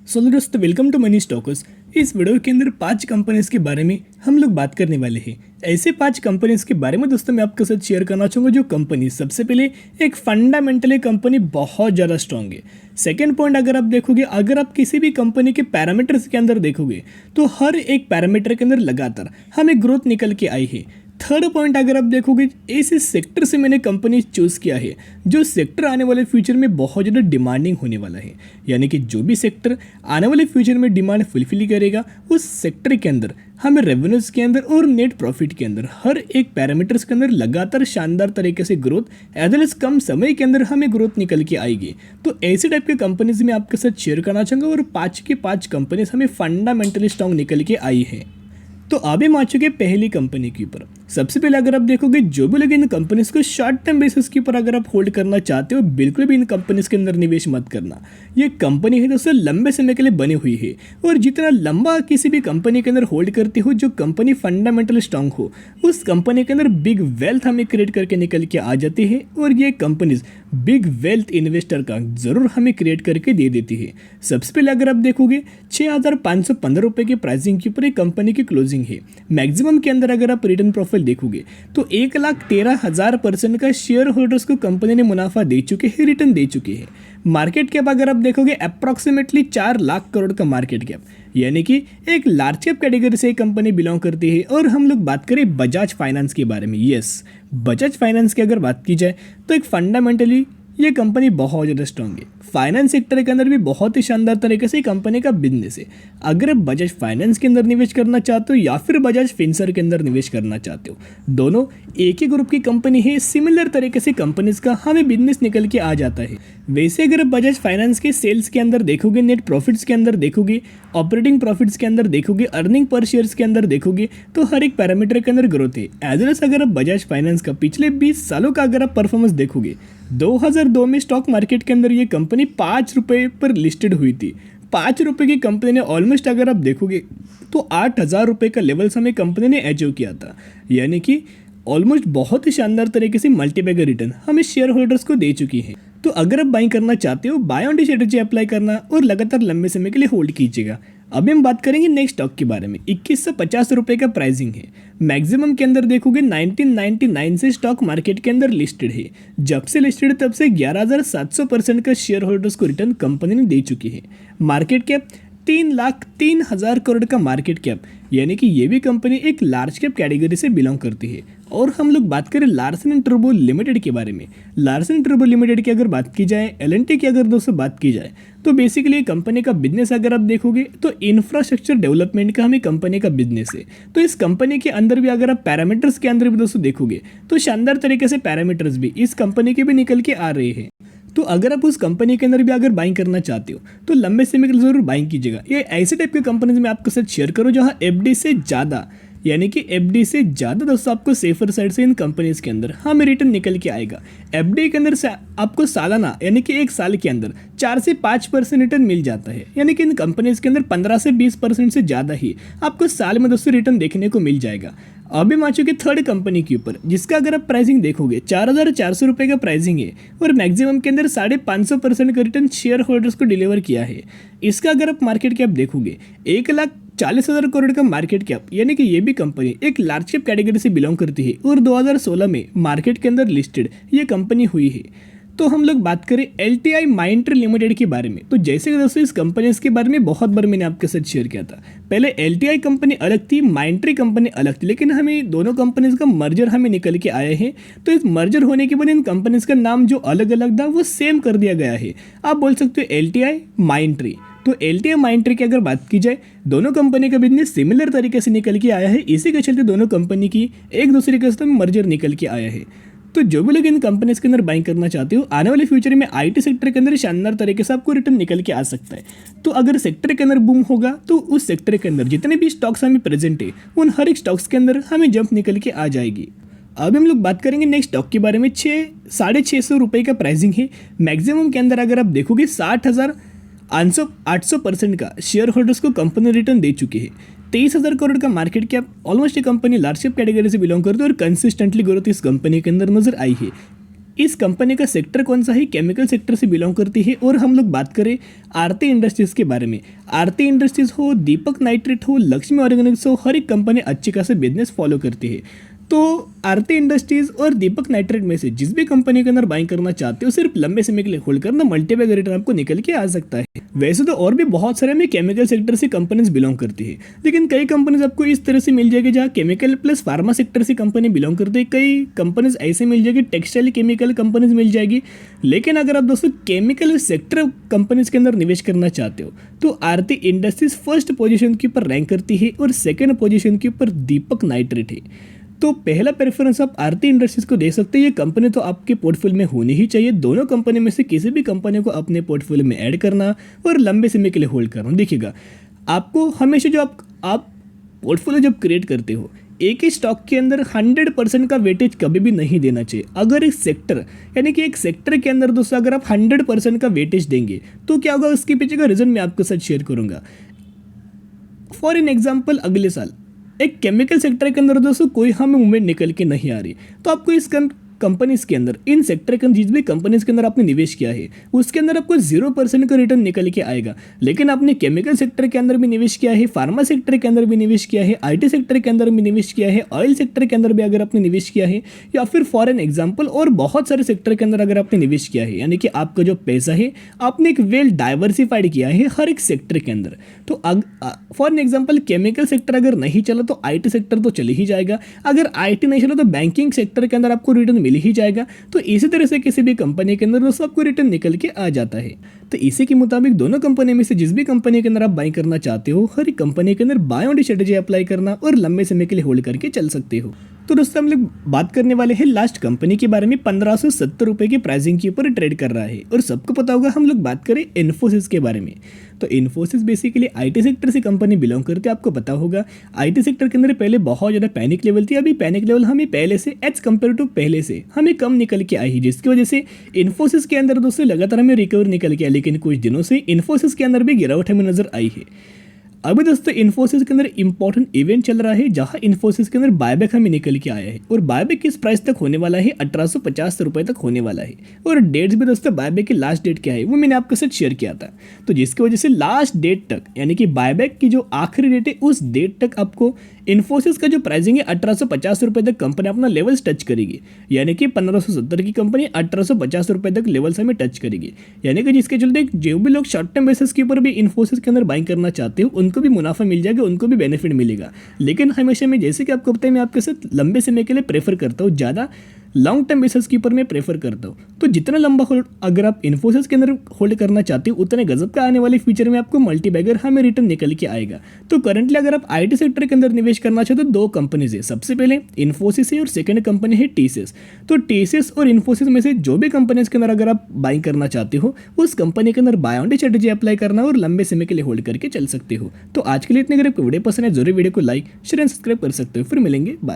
दोस्तों welcome to money stalkers. इस video के अंदर 5 कंपनीज के बारे में हम लोग बात करने वाले हैं। ऐसे 5 कंपनीज के बारे में दोस्तों मैं आपके साथ शेयर करना चाहूँगा जो कंपनी सबसे पहले एक फंडामेंटली कंपनी बहुत ज़्यादा स्ट्रांग है। सेकेंड पॉइंट अगर आप देखोगे, अगर आप किसी भी कंपनी के पैरामीटर्स के अंदर देखोगे तो हर एक पैरामीटर के अंदर लगातार हमें ग्रोथ निकल के आई है। थर्ड पॉइंट अगर आप देखोगे, ऐसे सेक्टर से मैंने कंपनी चूज़ किया है जो सेक्टर आने वाले फ्यूचर में बहुत ज़्यादा डिमांडिंग होने वाला है। यानी कि जो भी सेक्टर आने वाले फ्यूचर में डिमांड फुलफिल करेगा उस सेक्टर के अंदर हमें रेवेन्यूज़ के अंदर और नेट प्रॉफिट के अंदर हर एक पैरामीटर्स के अंदर लगातार शानदार तरीके से ग्रोथ एज वेल एज कम समय के अंदर हमें ग्रोथ निकल के आएगी। तो ऐसे टाइप के कंपनीज में आपके साथ शेयर करना चाहूँगा और 5 की 5 कंपनीज हमें फंडामेंटली स्ट्रांग निकल के आई है। तो अभी हम आ चुके पहली कंपनी के ऊपर। सबसे पहले अगर आप देखोगे, जो भी लोग इन कंपनीज को शॉर्ट टर्म बेसिस के ऊपर अगर आप होल्ड करना चाहते हो, बिल्कुल भी इन कंपनीज के अंदर निवेश मत करना। ये कंपनी है दोस्तों लंबे समय के लिए बनी हुई है और जितना लंबा किसी भी कंपनी के अंदर होल्ड करते हो, जो कंपनी फंडामेंटली स्ट्रांग हो, उस कंपनी के अंदर बिग वेल्थ हमें क्रिएट करके निकल के आ जाती है और ये कंपनीज बिग वेल्थ इन्वेस्टर का जरूर हमें क्रिएट करके दे देती है। सबसे पहले अगर आप देखोगे 6,515 रुपये की प्राइसिंग के ऊपर एक कंपनी की क्लोजिंग है। मैक्सिमम के अंदर अगर आप रिटर्न प्रोफाइल देखोगे तो 1,13,000% का शेयर होल्डर्स को कंपनी ने मुनाफा दे चुके हैं, रिटर्न दे चुके हैं। मार्केट कैप अगर आप देखोगे अप्रॉक्सीमेटली 4 लाख करोड़ का मार्केट कैप, यानी कि एक लार्ज कैप कैटेगरी से कंपनी बिलोंग करती है। और हम लोग बात करें बजाज फाइनेंस के बारे में, यस बजाज फाइनेंस की अगर बात की जाए तो एक फंडामेंटली ये कंपनी बहुत ज़्यादा स्ट्रांग है। फाइनेंस सेक्टर के अंदर भी बहुत ही शानदार तरीके से कंपनी का बिजनेस है। अगर आप बजाज फाइनेंस के अंदर निवेश करना चाहते हो या फिर बजाज फिनसर्व के अंदर निवेश करना चाहते हो, दोनों एक ही ग्रुप की कंपनी है। सिमिलर तरीके से कंपनीज का हमें बिजनेस निकल के आ जाता है। वैसे अगर आप बजाज फाइनेंस के सेल्स के अंदर देखोगे, नेट प्रॉफिट्स के अंदर देखोगे, ऑपरेटिंग प्रॉफिट्स के अंदर देखोगे, अर्निंग पर शेयर्स के अंदर देखोगे, तो हर एक पैरामीटर के अंदर ग्रोथ है। एज वेल एज अगर आप बजाज फाइनेंस का पिछले 20 सालों का अगर आप परफॉर्मेंस देखोगे, 2002 में स्टॉक मार्केट के अंदर ये कंपनी 5 रुपये पर लिस्टेड हुई थी। 5 रुपये की कंपनी ने ऑलमोस्ट अगर आप देखोगे तो 8,000 रुपये का लेवल्स हमें कंपनी ने अचीव किया था। यानी कि ऑलमोस्ट बहुत ही शानदार तरीके से मल्टीबैगर रिटर्न हमें शेयर होल्डर्स को दे चुकी है। तो अगर आप बाइंग करना चाहते हो, buy on the strategy apply करना और लगातार लंबे समय के लिए होल्ड कीजिएगा। अभी हम बात करेंगे नेक्स्ट स्टॉक के बारे में। 2150 रुपये का प्राइसिंग है। मैक्सिमम के अंदर देखोगे 1999 से स्टॉक मार्केट के अंदर लिस्टेड है। जब से लिस्टेड तब से 11,700% का शेयर होल्डर्स को रिटर्न कंपनी ने दे चुकी है। मार्केट कैप 3,03,000 करोड़ का मार्केट कैप, यानी कि ये भी कंपनी एक लार्ज कैप कैटेगरी से बिलोंग करती है। और हम लोग बात करें लार्सन एंड टर्बो लिमिटेड के बारे में। लार्सन एंड टर्बो लिमिटेड की अगर बात की जाए, एल&टी की अगर दोस्तों बात की जाए, तो बेसिकली कंपनी का बिजनेस अगर आप देखोगे तो इंफ्रास्ट्रक्चर डेवलपमेंट का हमें कंपनी का बिजनेस है। तो इस कंपनी के अंदर भी अगर आप पैरामीटर्स के अंदर भी दोस्तों देखोगे तो शानदार तरीके से पैरामीटर्स भी इस कंपनी के भी निकल के आ रहे हैं। तो अगर आप उस कंपनी के अंदर भी अगर बाइंग करना चाहते हो तो लंबे समय के लिए जरूर बाइंग कीजिएगा। ये ऐसे टाइप के कंपनीज में आपके साथ शेयर करो जहां एफडी से ज़्यादा, यानी कि एफडी से ज़्यादा दोस्तों आपको सेफर साइड से इन कंपनीज के अंदर हमें रिटर्न निकल के आएगा। एफडी के अंदर से आपको सालाना, यानी कि 1 साल के अंदर 4 से 5% रिटर्न मिल जाता है। यानी कि इन कंपनीज के अंदर 15 से 20% से ज़्यादा ही आपको साल में दोस्तों रिटर्न देखने को मिल जाएगा। अभी हम आ चुके थर्ड कंपनी के ऊपर, जिसका अगर आप प्राइसिंग देखोगे 4,400 रुपये का प्राइसिंग है और मैक्सिमम के अंदर 550% का रिटर्न शेयर होल्डर्स को डिलीवर किया है। इसका अगर आप मार्केट कैप देखोगे 1,40,000 करोड़ का मार्केट कैप, यानी कि ये भी कंपनी एक लार्ज कैप कैटेगरी से बिलोंग करती है और 2016 में मार्केट के अंदर लिस्टेड ये कंपनी हुई है। तो हम लोग बात करें LTI माइंडट्री लिमिटेड के बारे में, तो जैसे कि दोस्तों इस कंपनी के बारे में बहुत बार मैंने आपके साथ शेयर किया था। पहले LTI कंपनी अलग थी, माइंडट्री कंपनी अलग थी, लेकिन हमें दोनों कंपनीज का मर्जर हमें निकल के आए हैं। तो इस मर्जर होने के बाद इन कंपनीज का नाम जो अलग अलग था वो सेम कर दिया गया है। आप बोल सकते हो LTI माइंडट्री। तो LTI माइंडट्री की अगर बात की जाए, दोनों कंपनी का बिजनेस सिमिलर तरीके से निकल के आया है। इसी के चलते दोनों कंपनी की एक दूसरे के साथ मर्जर निकल के आया है। तो जो भी लोग इन कंपनीज के अंदर बाइंग करना चाहते हो, आने वाले फ्यूचर में IT सेक्टर के अंदर शानदार तरीके से आपको रिटर्न निकल के आ सकता है। तो अगर सेक्टर के अंदर बूम होगा तो उस सेक्टर के अंदर जितने भी स्टॉक्स हमें प्रेजेंट है उन हर एक स्टॉक्स के अंदर हमें जंप निकल के आ जाएगी। अब हम लोग बात करेंगे नेक्स्ट स्टॉक के बारे में। 6,650 रुपये का प्राइसिंग है। मैक्सिमम के अंदर अगर आप देखोगे 60,800% का शेयर होल्डर्स को कंपनी रिटर्न दे चुकी है। 23,000 करोड़ का मार्केट कैप, ऑलमोस्ट ये कंपनी लार्ज कैप कैटेगरी से बिलोंग करती है और कंसिस्टेंटली ग्रोथ इस कंपनी के अंदर नजर आई है। इस कंपनी का सेक्टर कौन सा है, केमिकल सेक्टर से बिलोंग करती है। और हम लोग बात करें आरती इंडस्ट्रीज़ के बारे में, आरती इंडस्ट्रीज़ हो, दीपक नाइट्रेट हो, लक्ष्मी ऑर्गेनिक्स हो, हर एक कंपनी अच्छी खासी बिजनेस फॉलो करती है। तो आरती इंडस्ट्रीज़ और दीपक नाइट्रेट में से जिस भी कंपनी के अंदर बाइंग करना चाहते हो, सिर्फ लंबे समय के लिए होल्ड करना, मल्टीबैग रिटर्न आपको निकल के आ सकता है। वैसे तो और भी बहुत सारे में केमिकल सेक्टर से कंपनीज बिलोंग करती है, लेकिन कई कंपनीज आपको इस तरह से मिल जाएगी जहाँ केमिकल प्लस फार्मा सेक्टर से कंपनी बिलोंग करती है। कई कंपनीज ऐसे मिल जाएगी, टेक्सटाइल केमिकल कंपनीज मिल जाएगी। लेकिन अगर आप दोस्तों केमिकल सेक्टर कंपनीज के अंदर निवेश करना चाहते हो तो आरती इंडस्ट्रीज फर्स्ट पोजीशन के ऊपर रैंक करती है और सेकंड पोजीशन के ऊपर दीपक नाइट्रेट है। तो पहला प्रेफरेंस आप आरती इंडस्ट्रीज को दे सकते हैं। ये कंपनी तो आपके पोर्टफोलियो में होनी ही चाहिए। दोनों कंपनी में से किसी भी कंपनी को अपने पोर्टफोलियो में ऐड करना और लंबे समय के लिए होल्ड करना। देखिएगा, आपको हमेशा जो आप पोर्टफोलियो जब क्रिएट करते हो, एक ही स्टॉक के अंदर 100% का वेटेज कभी भी नहीं देना चाहिए। अगर एक सेक्टर यानी कि एक सेक्टर के अंदर दोस्तों अगर आप 100% का वेटेज देंगे तो क्या होगा, उसके पीछे का रीज़न मैं आपके साथ शेयर करूंगा। फॉर एन एग्जाम्पल, अगले साल एक केमिकल सेक्टर के अंदर दोस्तों कोई हमें मूवमेंट निकल के नहीं आ रही, तो आपको इस कंपनीज के अंदर, इन सेक्टर के अंदर जिस भी कंपनीज के अंदर आपने निवेश किया है उसके अंदर आपको 0% का रिटर्न निकल के आएगा। लेकिन आपने केमिकल सेक्टर के अंदर भी निवेश किया है, फार्मा सेक्टर के अंदर भी निवेश किया है, आईटी सेक्टर के अंदर भी निवेश किया है, ऑयल सेक्टर के अंदर भी अगर आपने निवेश किया है, या फिर फॉर एन एग्जाम्पल और बहुत सारे सेक्टर के अंदर अगर आपने निवेश किया है, यानी कि आपका जो पैसा है आपने एक वेल डाइवर्सिफाइड किया है हर एक सेक्टर के अंदर। तो for an example chemical sector अगर नहीं चला तो आईटी सेक्टर तो चले ही जाएगा, अगर आईटी नहीं चला तो बैंकिंग सेक्टर के अंदर आपको रिटर्न मिल ही जाएगा। तो इसी तरह से किसी भी कंपनी के अंदर दोस्तों आपको रिटर्न निकल के आ जाता है। तो इसी के मुताबिक दोनों कंपनी में से जिस भी कंपनी के अंदर आप बाई करना चाहते हो, हर एक कंपनी के अंदर बाय ऑन स्ट्रेटेजी अप्लाई करना और लंबे समय के लिए होल्ड करके चल सकते हो। तो दोस्तों हम लोग बात करने वाले हैं लास्ट कंपनी के बारे में। 1570 रुपये की प्राइसिंग के ऊपर ट्रेड कर रहा है और सबको पता होगा हम लोग बात करें इन्फोसिस के बारे में। तो इन्फोसिस बेसिकली आईटी सेक्टर से कंपनी बिलोंग करती है। आपको पता होगा आईटी सेक्टर के अंदर पहले बहुत ज़्यादा पैनिक लेवल थी, अभी पैनिक लेवल हमें पहले से एज कम्पेयर टू पहले से हमें कम निकल के आई है, जिसकी वजह से इन्फोसिस के अंदर दोस्तों लगातार हमें रिकवर निकल के आया। लेकिन कुछ दिनों से इन्फोसिस के अंदर भी गिरावट हमें नजर आई है। अभी दोस्तों इन्फोसिस के अंदर इंपॉर्टेंट इवेंट चल रहा है जहां इन्फोसिस के अंदर बायबैक हमें निकल के आया है और बायबैक किस प्राइस तक होने वाला है, 1850 रुपये तक होने वाला है। और डेट्स भी दोस्तों बायबैक की लास्ट डेट क्या है वो मैंने आपके साथ शेयर किया था। तो जिसकी वजह से लास्ट डेट तक यानी कि बायबैक की जो आखिरी डेट है उस डेट तक आपको इन्फोसिस का जो प्राइसिंग है 1850 रुपये तक कंपनी अपना लेवल्स टच करेगी। यानी कि 1570 की कंपनी 1850 रुपये तक लेवल्स हमें टच करेगी। यानी कि जिसके चलते जो भी लोग शॉर्ट टर्म बेसिस के ऊपर भी इन्फोसिस के अंदर बाइंग करना चाहते हो उनको भी मुनाफा मिल जाएगा, उनको भी बेनिफिट मिलेगा। लेकिन हमेशा मैं जैसे कि आपको पता है मैं आपके साथ लंबे समय के लिए प्रेफर करता हूँ, ज़्यादा लॉन्ग टर्म बेसिस के ऊपर मैं प्रेफर करता हूँ। तो जितना लंबा होल्ड अगर आप इन्फोसिस के अंदर होल्ड करना चाहते हो उतने गजब का आने वाले फ्यूचर में आपको मल्टीबैगर हमें रिटर्न निकल के आएगा। तो करंटली अगर आप आईटी सेक्टर के अंदर निवेश करना चाहते हो तो दो कंपनीज है, सबसे पहले इन्फोसिस है और सेकंड कंपनी है टीसीएस। तो टीसीएस और इन्फोसिस में से जो भी कंपनीज के अंदर अगर आप बाइंग करना चाहते हो उस कंपनी के अंदर बाय ऑन स्ट्रेटेजी अप्लाई करना और लंबे समय के लिए होल्ड करके चल सकते हो। तो आज के लिए इतने, अगर आपको वीडियो पसंद है जरूर वीडियो को लाइक शेयर एंड सब्सक्राइब कर सकते हो। फिर मिलेंगे, बाय।